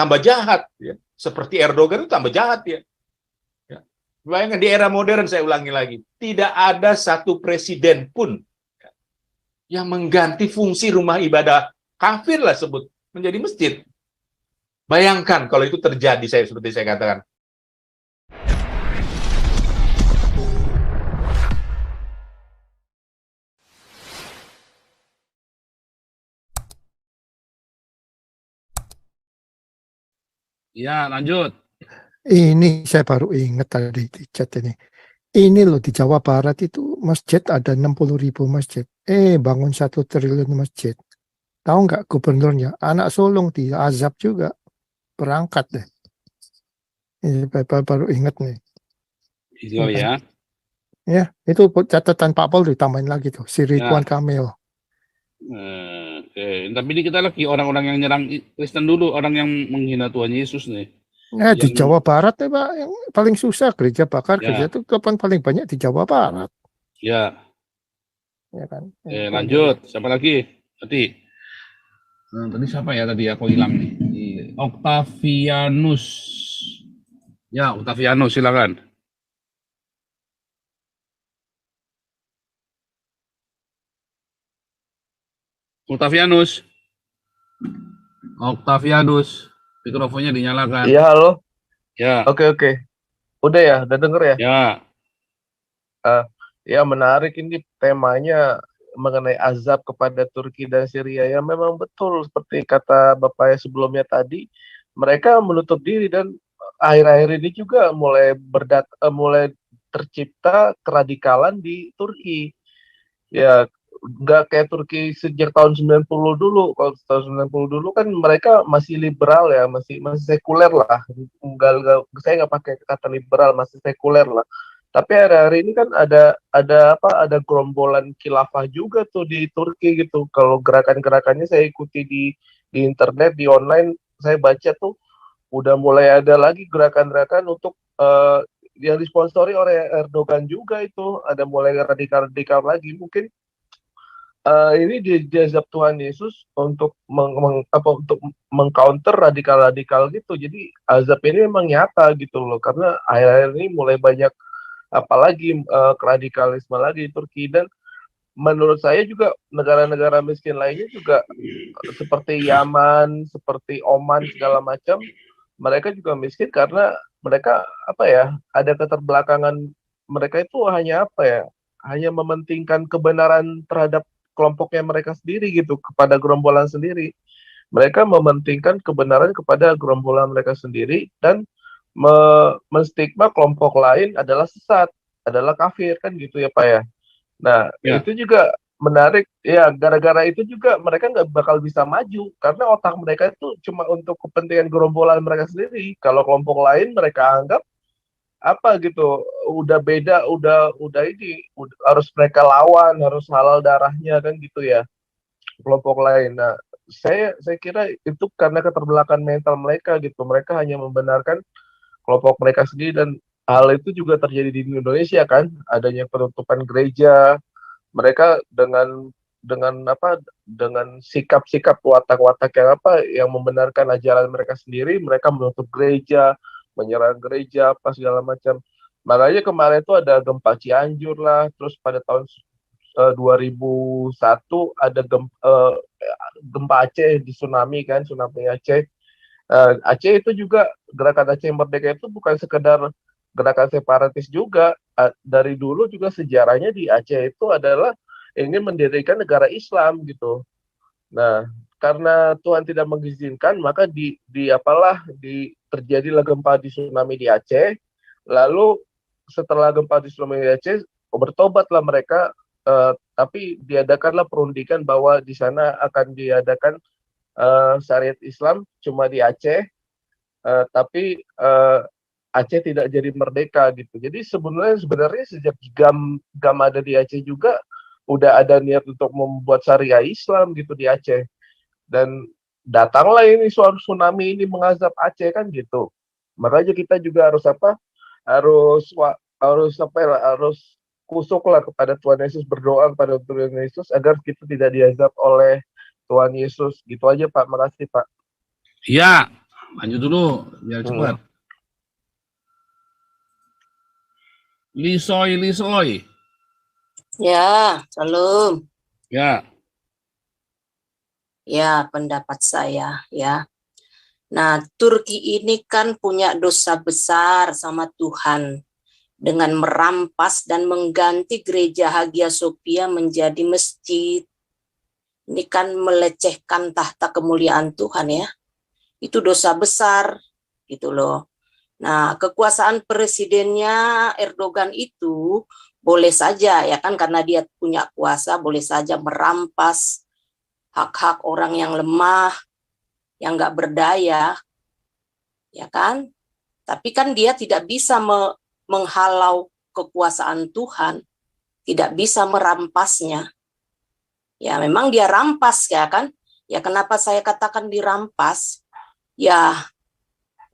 tambah jahat. Ya. Seperti Erdogan itu tambah jahat ya. Ya. Bayangkan di era modern, saya ulangi lagi, tidak ada satu presiden pun yang mengganti fungsi rumah ibadah kafir lah sebut menjadi masjid. Bayangkan kalau itu terjadi, seperti saya katakan. Ya, lanjut. Ini saya baru ingat tadi di chat ini. Ini loh di Jawa Barat itu masjid ada 60.000 masjid. Bangun 1 triliun masjid. Tahu nggak gubernurnya? Anak sulung di azab juga. Berangkat deh. Ini baru ingat nih. Itu ya. Ya, itu catatan Pak Pol ditambahin lagi tuh. Si Ridwan Kamil. Oke. Tapi ini kita lagi orang-orang yang nyerang Kristen dulu. Orang yang menghina Tuhan Yesus nih. Di Jawa Barat nih Pak, yang paling susah gereja bakar, Ya. gereja itu kapan paling banyak di Jawa Barat. Ya. Ya kan. Lanjut. Siapa lagi? Tadi siapa ya tadi? Aku hilang nih. Octavianus. Ya, Octavianus silakan. Octavianus, mikrofonnya dinyalakan. Iya, halo. Ya. Oke. Udah ya, udah denger ya? Ya. Ya, menarik ini temanya mengenai azab kepada Turki dan Syria. Ya, memang betul seperti kata Bapak sebelumnya tadi, mereka menutup diri dan akhir-akhir ini juga mulai tercipta keradikalan di Turki. Ya, nggak kayak Turki sejak tahun 90 dulu. Kalau tahun 90 dulu kan mereka masih liberal ya, masih sekuler lah. Saya nggak pakai kata liberal, masih sekuler lah. Tapi hari-hari ini kan ada gerombolan khilafah juga tuh di Turki gitu. Kalau gerakan-gerakannya saya ikuti di internet, di online, saya baca tuh udah mulai ada lagi gerakan-gerakan untuk yang disponsori oleh Erdogan juga itu. Ada mulai radikal-radikal lagi. Mungkin ini diazab Tuhan Yesus untuk untuk mengcounter radikal-radikal gitu. Jadi azab ini memang nyata gitu loh, karena akhir-akhir ini mulai banyak apalagi radikalisme lagi di Turki. Dan menurut saya juga negara-negara miskin lainnya juga seperti Yaman, seperti Oman segala macam, mereka juga miskin karena mereka ada keterbelakangan. Mereka itu hanya mementingkan kebenaran terhadap kelompoknya mereka sendiri gitu, kepada gerombolan sendiri. Mereka mementingkan kebenaran kepada gerombolan mereka sendiri dan menstigma kelompok lain adalah sesat, adalah kafir kan gitu ya Pak ya. Nah, itu juga menarik ya, gara-gara itu juga mereka nggak bakal bisa maju karena otak mereka itu cuma untuk kepentingan gerombolan mereka sendiri. Kalau kelompok lain mereka anggap udah beda, harus mereka lawan, harus halal darahnya kan gitu ya, kelompok lain. Nah, saya kira itu karena keterbelakangan mental mereka gitu. Mereka hanya membenarkan kelompok mereka sendiri, dan hal itu juga terjadi di Indonesia kan, adanya penutupan gereja. Mereka dengan sikap-sikap watak-watak yang membenarkan ajaran mereka sendiri, mereka menutup gereja, menyerang gereja apa segala macam. Makanya kemarin itu ada gempa Cianjur lah, terus pada tahun 2001 ada gempa Aceh, di tsunami Aceh. Aceh itu juga, gerakan Aceh Merdeka itu bukan sekedar gerakan separatis juga. Dari dulu juga sejarahnya di Aceh itu adalah ingin mendirikan negara Islam gitu. Nah, karena Tuhan tidak mengizinkan, maka terjadilah gempa di tsunami di Aceh. Lalu setelah gempa di tsunami di Aceh, bertobatlah mereka, tapi diadakanlah perundingan bahwa di sana akan diadakan syariat Islam cuma di Aceh, tapi Aceh tidak jadi merdeka gitu. Jadi sebenarnya sejak GAM ada di Aceh juga udah ada niat untuk membuat syariah Islam gitu di Aceh. Dan datanglah ini suatu tsunami ini mengazab Aceh kan gitu. Makanya kita juga harus kusuklah kepada Tuhan Yesus, berdoa kepada Tuhan Yesus agar kita tidak diazab oleh Tuhan Yesus. Gitu aja Pak, makasih Pak. Ya, Lanjut dulu, biar cepat. Lisoy. Ya, Shalom. Ya, Ya, pendapat saya ya. Nah, Turki ini kan punya dosa besar sama Tuhan dengan merampas dan mengganti gereja Hagia Sophia menjadi masjid. Ini kan melecehkan tahta kemuliaan Tuhan ya. Itu dosa besar gitu loh. Nah, kekuasaan presidennya Erdogan itu boleh saja ya kan, karena dia punya kuasa, boleh saja merampas hak-hak orang yang lemah, yang nggak berdaya, ya kan? Tapi kan dia tidak bisa menghalau kekuasaan Tuhan, tidak bisa merampasnya. Ya memang dia rampas ya kan? Ya kenapa saya katakan dirampas? Ya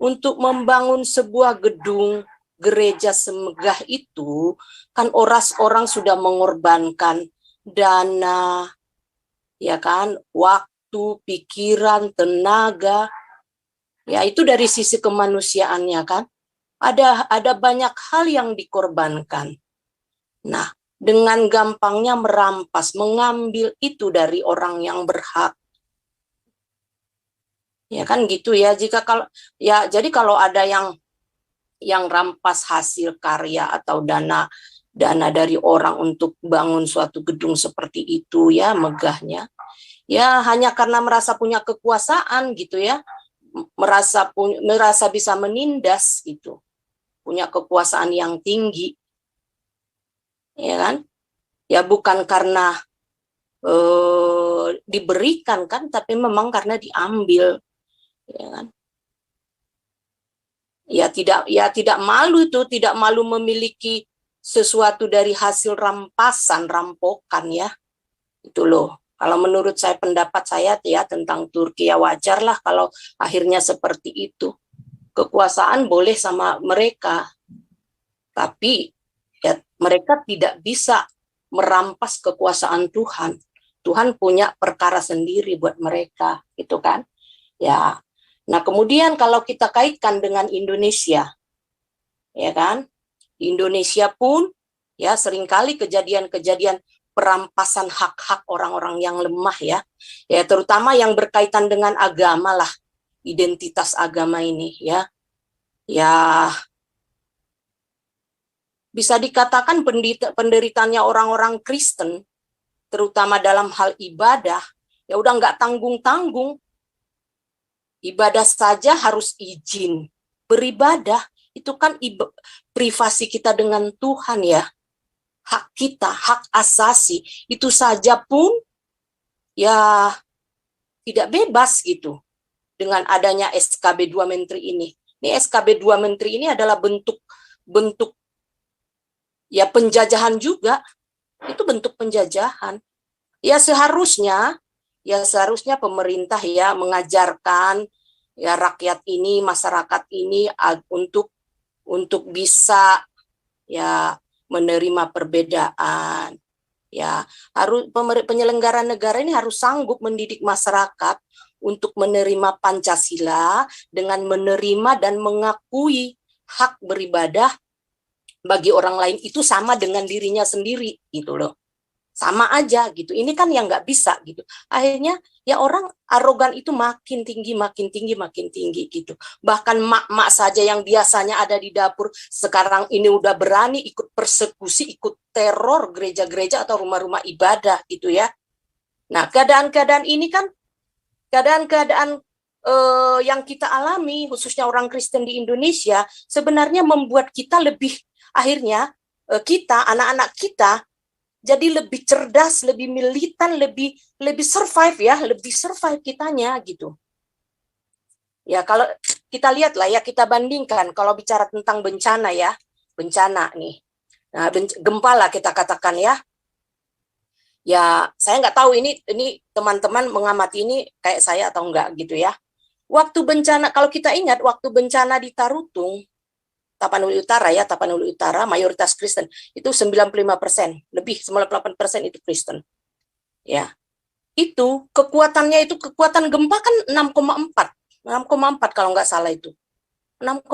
untuk membangun sebuah gedung gereja semegah itu kan orang sudah mengorbankan dana, ya kan, waktu, pikiran, tenaga. Ya itu dari sisi kemanusiaannya kan. Ada banyak hal yang dikorbankan. Nah, dengan gampangnya merampas, mengambil itu dari orang yang berhak. Ya kan gitu ya. Jadi kalau ada yang rampas hasil karya atau dana dari orang untuk bangun suatu gedung seperti itu ya, megahnya. Ya hanya karena merasa punya kekuasaan gitu ya. Merasa bisa menindas gitu. Punya kekuasaan yang tinggi. Ya kan? Ya bukan karena diberikan kan, tapi memang karena diambil. Ya kan? Ya tidak malu itu, tidak malu memiliki sesuatu dari hasil rampokan ya. Itu loh. Kalau menurut saya, pendapat saya ya tentang Turki, ya wajarlah kalau akhirnya seperti itu. Kekuasaan boleh sama mereka, tapi ya mereka tidak bisa merampas kekuasaan Tuhan. Tuhan punya perkara sendiri buat mereka, gitu kan? Ya. Nah, kemudian kalau kita kaitkan dengan Indonesia, ya kan? Indonesia pun ya seringkali kejadian-kejadian perampasan hak-hak orang-orang yang lemah ya. Ya terutama yang berkaitan dengan agama lah, identitas agama ini ya. Ya bisa dikatakan penderitaannya orang-orang Kristen, terutama dalam hal ibadah, ya udah nggak tanggung-tanggung. Ibadah saja harus izin. Beribadah itu kan privasi kita dengan Tuhan ya. Hak kita, hak asasi. Itu saja pun ya tidak bebas gitu. Dengan adanya SKB 2 Menteri ini. Ini SKB 2 Menteri ini adalah bentuk ya penjajahan juga. Itu bentuk penjajahan. Ya seharusnya pemerintah ya mengajarkan ya rakyat ini, masyarakat ini untuk bisa ya menerima perbedaan. Ya, harus penyelenggara negara ini harus sanggup mendidik masyarakat untuk menerima Pancasila dengan menerima dan mengakui hak beribadah bagi orang lain itu sama dengan dirinya sendiri gitu loh. Sama aja gitu. Ini kan yang nggak bisa gitu. Akhirnya ya orang arogan itu makin tinggi gitu. Bahkan mak-mak saja yang biasanya ada di dapur sekarang ini udah berani ikut persekusi, ikut teror gereja-gereja atau rumah-rumah ibadah gitu ya. Nah, keadaan-keadaan ini kan keadaan-keadaan yang kita alami khususnya orang Kristen di Indonesia sebenarnya membuat kita lebih akhirnya kita anak-anak kita jadi lebih cerdas, lebih militan, lebih survive ya, lebih survive kitanya gitu. Ya kalau kita lihat lah ya, kita bandingkan kalau bicara tentang bencana ya, bencana nih. Nah, gempa lah kita katakan ya. Ya saya nggak tahu ini teman-teman mengamati ini kayak saya atau enggak gitu ya. Waktu bencana, kalau kita ingat waktu bencana di Tarutung, Tapanuli Utara, mayoritas Kristen, itu 95%, lebih 98% itu Kristen. Ya. Itu kekuatan gempa kan 6,4 6,4 kalau nggak salah itu. 6,4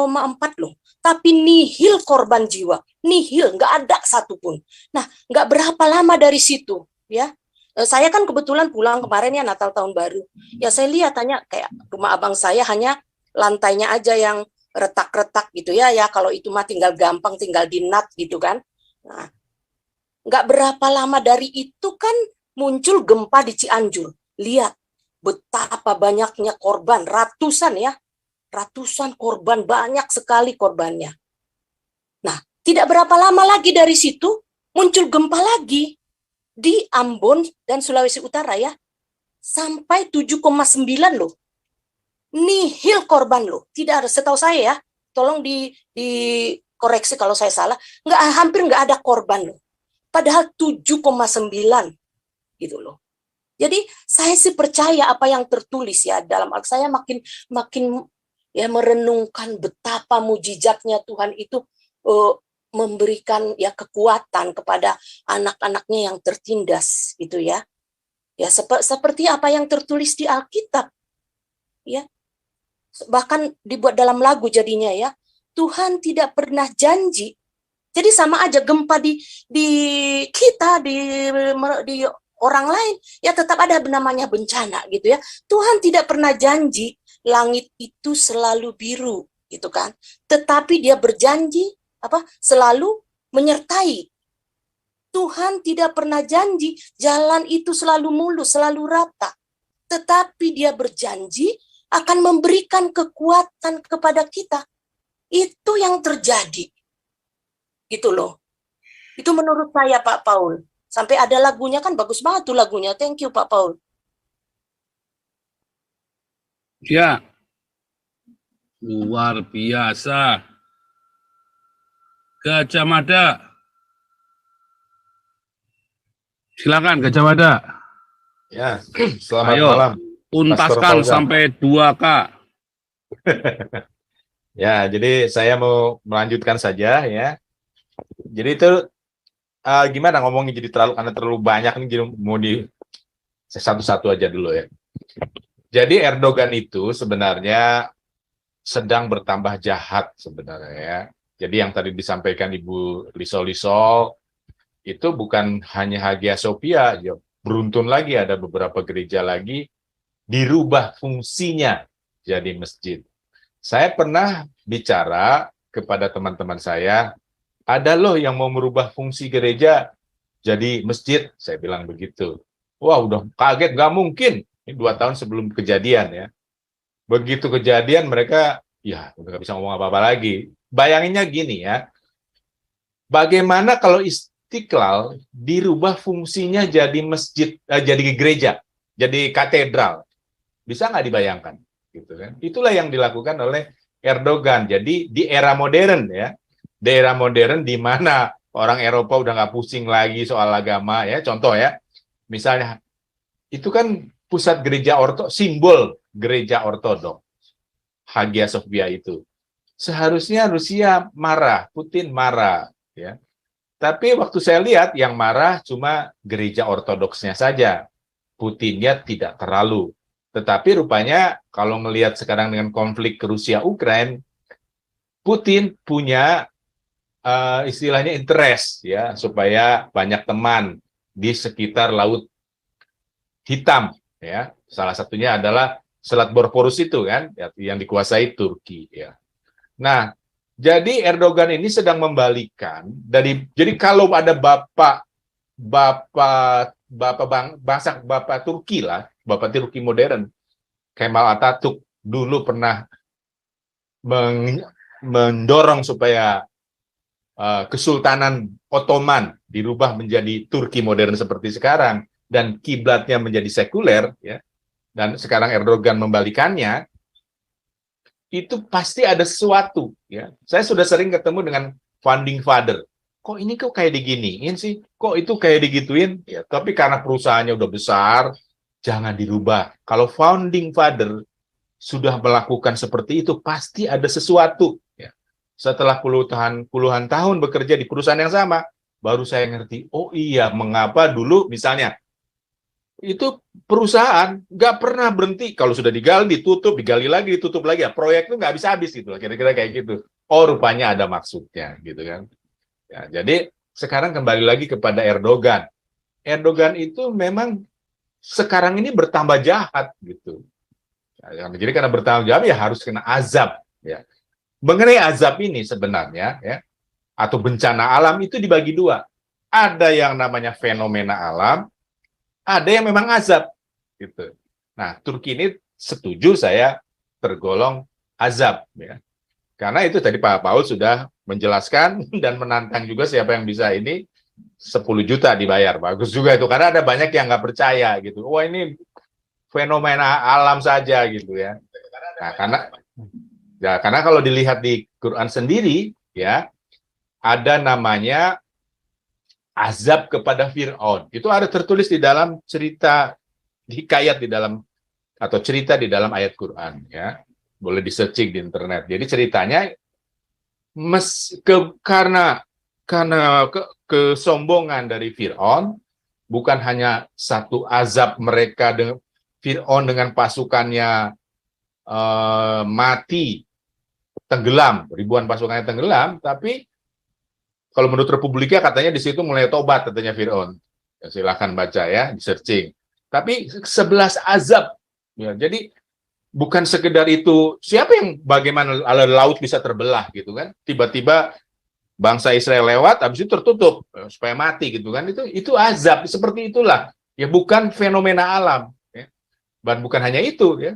loh. Tapi nihil korban jiwa. Nihil, nggak ada satupun. Nah, nggak berapa lama dari situ, ya. Saya kan kebetulan pulang kemarin ya Natal Tahun Baru. Ya saya lihat hanya kayak rumah abang saya hanya lantainya aja yang retak-retak gitu ya. Ya kalau itu mah tinggal gampang, tinggal dinat gitu kan. Nah, nggak berapa lama dari itu kan muncul gempa di Cianjur. Lihat betapa banyaknya korban, ratusan ya. Ratusan korban, banyak sekali korbannya. Nah, tidak berapa lama lagi dari situ muncul gempa lagi di Ambon dan Sulawesi Utara ya. Sampai 7,9 loh. Nihil korban loh. Tidak ada, setahu saya ya. Tolong dikoreksi kalau saya salah. Hampir nggak ada korban loh. Padahal 7,9 gitu loh. Jadi saya sih percaya apa yang tertulis ya dalam saya makin ya merenungkan betapa mujizatnya Tuhan itu memberikan ya kekuatan kepada anak-anaknya yang tertindas gitu ya. Ya seperti apa yang tertulis di Alkitab. Ya. Bahkan dibuat dalam lagu jadinya ya. Tuhan tidak pernah janji. Jadi sama aja gempa di kita di orang lain ya tetap ada namanya bencana gitu ya. Tuhan tidak pernah janji langit itu selalu biru gitu kan. Tetapi dia berjanji selalu menyertai. Tuhan tidak pernah janji jalan itu selalu mulus, selalu rata. Tetapi dia berjanji akan memberikan kekuatan kepada kita. Itu yang terjadi. Gitu loh. Itu menurut saya Pak Paul. Sampai ada lagunya kan bagus banget tuh lagunya. Thank you Pak Paul. Ya, luar biasa. Gajah Mada. Silakan Gajah Mada. Ya, selamat Ayo, malam. tuntaskan sampai 2K. Ya, jadi saya mau melanjutkan saja ya. Jadi itu gimana ngomongnya jadi terlalu banyak nih, jadi mau di satu-satu aja dulu ya. Jadi Erdogan itu sebenarnya sedang bertambah jahat sebenarnya ya. Jadi yang tadi disampaikan Ibu Lisol itu bukan hanya Hagia Sophia, ya, beruntun lagi ada beberapa gereja lagi dirubah fungsinya jadi masjid. Saya pernah bicara kepada teman-teman saya, ada loh yang mau merubah fungsi gereja jadi masjid, saya bilang begitu. Wah, udah kaget, nggak mungkin. Ini 2 tahun sebelum kejadian ya. Begitu kejadian mereka, ya udah nggak bisa ngomong apa-apa lagi. Bayanginnya gini ya, bagaimana kalau Istiqlal dirubah fungsinya jadi masjid, jadi gereja, jadi katedral, bisa nggak dibayangkan? Gitu kan? Itulah yang dilakukan oleh Erdogan. Jadi di era modern ya, di era modern di mana orang Eropa udah nggak pusing lagi soal agama ya. Contoh ya, misalnya itu kan pusat gereja simbol gereja ortodok, Hagia Sophia itu. Seharusnya Rusia marah, Putin marah, ya. Tapi waktu saya lihat yang marah cuma gereja ortodoksnya saja, Putinnya tidak terlalu. Tetapi rupanya kalau melihat sekarang dengan konflik Rusia Ukraina, Putin punya istilahnya interest ya supaya banyak teman di sekitar Laut Hitam, ya. Salah satunya adalah Selat Bosporus itu kan yang dikuasai Turki, ya. Nah, jadi Erdogan ini sedang membalikan jadi kalau ada bapak Turki lah, bapak Turki modern, Kemal Atatürk dulu pernah mendorong supaya Kesultanan Ottoman dirubah menjadi Turki modern seperti sekarang dan kiblatnya menjadi sekuler, ya. Dan sekarang Erdogan membalikannya. Itu pasti ada sesuatu, ya. Saya sudah sering ketemu dengan founding father. Kok ini kayak diginiin sih? Kok itu kayak digituin? Ya, tapi karena perusahaannya udah besar, jangan dirubah. Kalau founding father sudah melakukan seperti itu, pasti ada sesuatu, ya. Setelah puluhan tahun bekerja di perusahaan yang sama, baru saya ngerti, oh iya, mengapa dulu misalnya itu perusahaan nggak pernah berhenti. Kalau sudah digali, ditutup, digali lagi, ditutup lagi. Ya, proyek itu nggak habis-habis gitu. Kira-kira kayak gitu. Oh, rupanya ada maksudnya gitu kan. Ya, jadi sekarang kembali lagi kepada Erdogan. Erdogan itu memang sekarang ini bertambah jahat gitu. Ya, jadi karena bertambah jahat ya harus kena azab. Ya. Mengenai azab ini sebenarnya ya, atau bencana alam itu dibagi dua. Ada yang namanya fenomena alam, ada yang memang azab gitu. Nah, Turki ini setuju saya tergolong azab ya. Karena itu tadi Pak Paul sudah menjelaskan dan menantang juga siapa yang bisa ini 10 juta dibayar. Bagus juga itu karena ada banyak yang nggak percaya gitu. Wah, ini fenomena alam saja gitu ya. Nah, karena kalau dilihat di Quran sendiri ya, ada namanya azab kepada Fir'aun. Itu ada tertulis di dalam cerita hikayat di dalam atau cerita di dalam ayat Quran ya. Boleh di-searching di internet. Jadi ceritanya karena kesombongan dari Fir'aun, bukan hanya satu azab mereka dengan Fir'aun dengan pasukannya mati, tenggelam, ribuan pasukannya tenggelam, tapi kalau menurut Republika katanya di situ mulai tobat katanya Fir'aun. Ya, silahkan baca ya, di-searching. Tapi 11 azab. Ya, jadi bukan sekedar itu, siapa yang bagaimana laut bisa terbelah gitu kan? Tiba-tiba bangsa Israel lewat, habis itu tertutup supaya mati gitu kan? Itu azab seperti itulah. Ya bukan fenomena alam. Ya. Dan bukan hanya itu ya.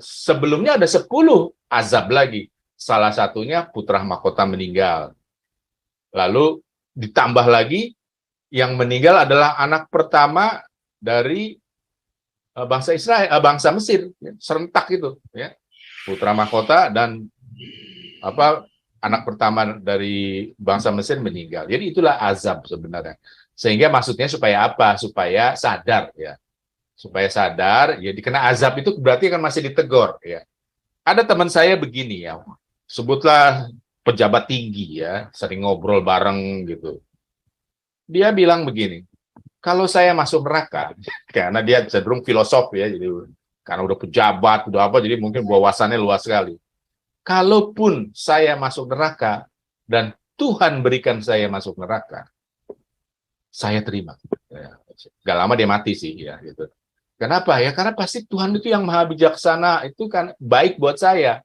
Sebelumnya ada 10 azab lagi. Salah satunya putra mahkota meninggal. Lalu ditambah lagi yang meninggal adalah anak pertama dari bangsa Israel, bangsa Mesir, ya, serentak itu, ya, putra mahkota dan anak pertama dari bangsa Mesir meninggal. Jadi itulah azab sebenarnya. Sehingga maksudnya supaya apa? Supaya sadar, ya, supaya sadar. Ya, dikena azab itu berarti kan masih ditegur, ya. Ada teman saya begini ya, sebutlah pejabat tinggi ya, sering ngobrol bareng gitu. Dia bilang begini. Kalau saya masuk neraka, karena dia cenderung filosof ya, jadi karena udah pejabat, udah apa, jadi mungkin wawasannya luas sekali. Kalaupun saya masuk neraka dan Tuhan berikan saya masuk neraka, saya terima. Ya, gak lama dia mati sih, ya gitu. Kenapa ya? Karena pasti Tuhan itu yang maha bijaksana, itu kan baik buat saya.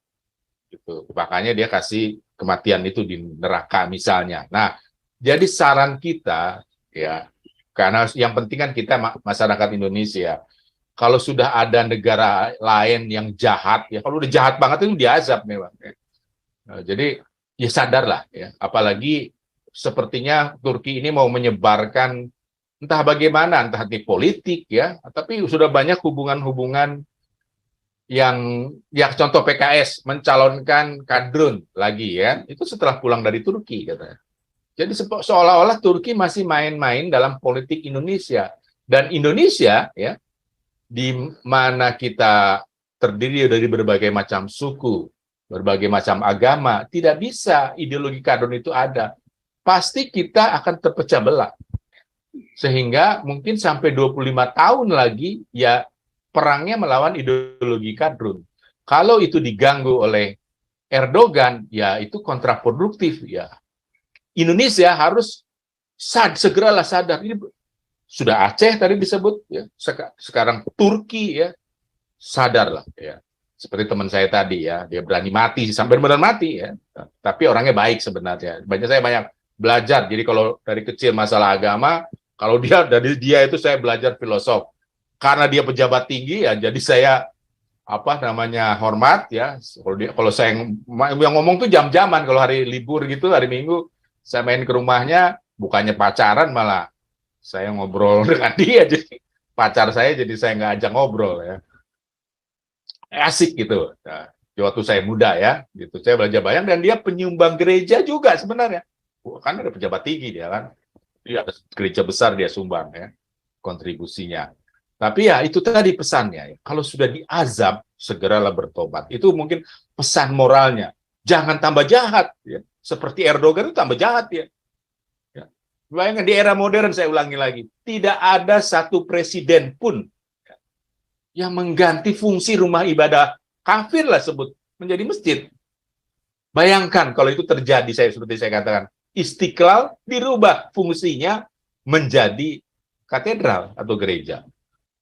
Gitu. Makanya dia kasih kematian itu di neraka misalnya. Nah, jadi saran kita ya. Karena yang penting kan kita masyarakat Indonesia, kalau sudah ada negara lain yang jahat, ya kalau udah jahat banget itu diazab memang. Ya. Nah, jadi ya sadarlah, ya. Apalagi sepertinya Turki ini mau menyebarkan entah bagaimana, entah di politik ya, tapi sudah banyak hubungan-hubungan yang contoh PKS mencalonkan kadrun lagi ya, itu setelah pulang dari Turki katanya. Jadi seolah-olah Turki masih main-main dalam politik Indonesia. Dan Indonesia, ya, di mana kita terdiri dari berbagai macam suku, berbagai macam agama, tidak bisa ideologi kadrun itu ada. Pasti kita akan terpecah belah. Sehingga mungkin sampai 25 tahun lagi, ya perangnya melawan ideologi kadrun. Kalau itu diganggu oleh Erdogan, ya itu kontraproduktif, ya. Indonesia harus segeralah sadar. Ini sudah Aceh tadi disebut, ya. Sekarang Turki, ya, sadarlah, ya. Seperti teman saya tadi, ya, dia berani mati sampai benar mati, ya. Tapi orangnya baik sebenarnya. Saya banyak belajar. Jadi kalau dari kecil masalah agama, kalau dari dia itu saya belajar filosof. Karena dia pejabat tinggi, ya, jadi saya hormat, ya. Kalau saya yang ngomong tuh jam-jaman, kalau hari libur gitu, hari Minggu. Saya main ke rumahnya, bukannya pacaran, malah saya ngobrol dengan dia. Jadi pacar saya, jadi saya nggak ajak ngobrol ya. Asik gitu. Nah, waktu saya muda ya, gitu. Saya belajar banyak dan dia penyumbang gereja juga sebenarnya. Kan ada pejabat tinggi dia kan. Dia ada gereja besar dia sumbang ya, kontribusinya. Tapi ya itu tadi pesannya. Ya. Kalau sudah diazab, segeralah bertobat. Itu mungkin pesan moralnya. Jangan tambah jahat ya. Seperti Erdogan itu tambah jahat ya. Ya. Bayangkan di era modern, saya ulangi lagi, tidak ada satu presiden pun yang mengganti fungsi rumah ibadah kafir lah sebut menjadi masjid. Bayangkan kalau itu terjadi, seperti saya katakan, Istiqlal dirubah fungsinya menjadi katedral atau gereja.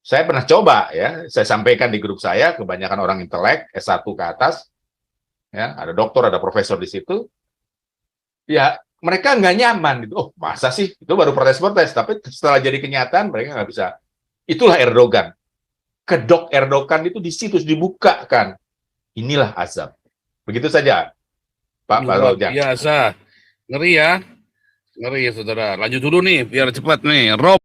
Saya pernah coba ya, saya sampaikan di grup saya, kebanyakan orang intelek S1 ke atas, ya, ada doktor, ada profesor di situ. Ya, mereka nggak nyaman gitu. Oh, masa sih? Itu baru protes-protes, tapi setelah jadi kenyataan mereka nggak bisa. Itulah Erdogan. Kedok Erdogan itu di situ dibukakan. Inilah azab. Begitu saja, Pak Luar Fauzan. biasa. Ngeri ya. Ngeri ya, saudara. Lanjut dulu nih, biar cepat nih. Rob.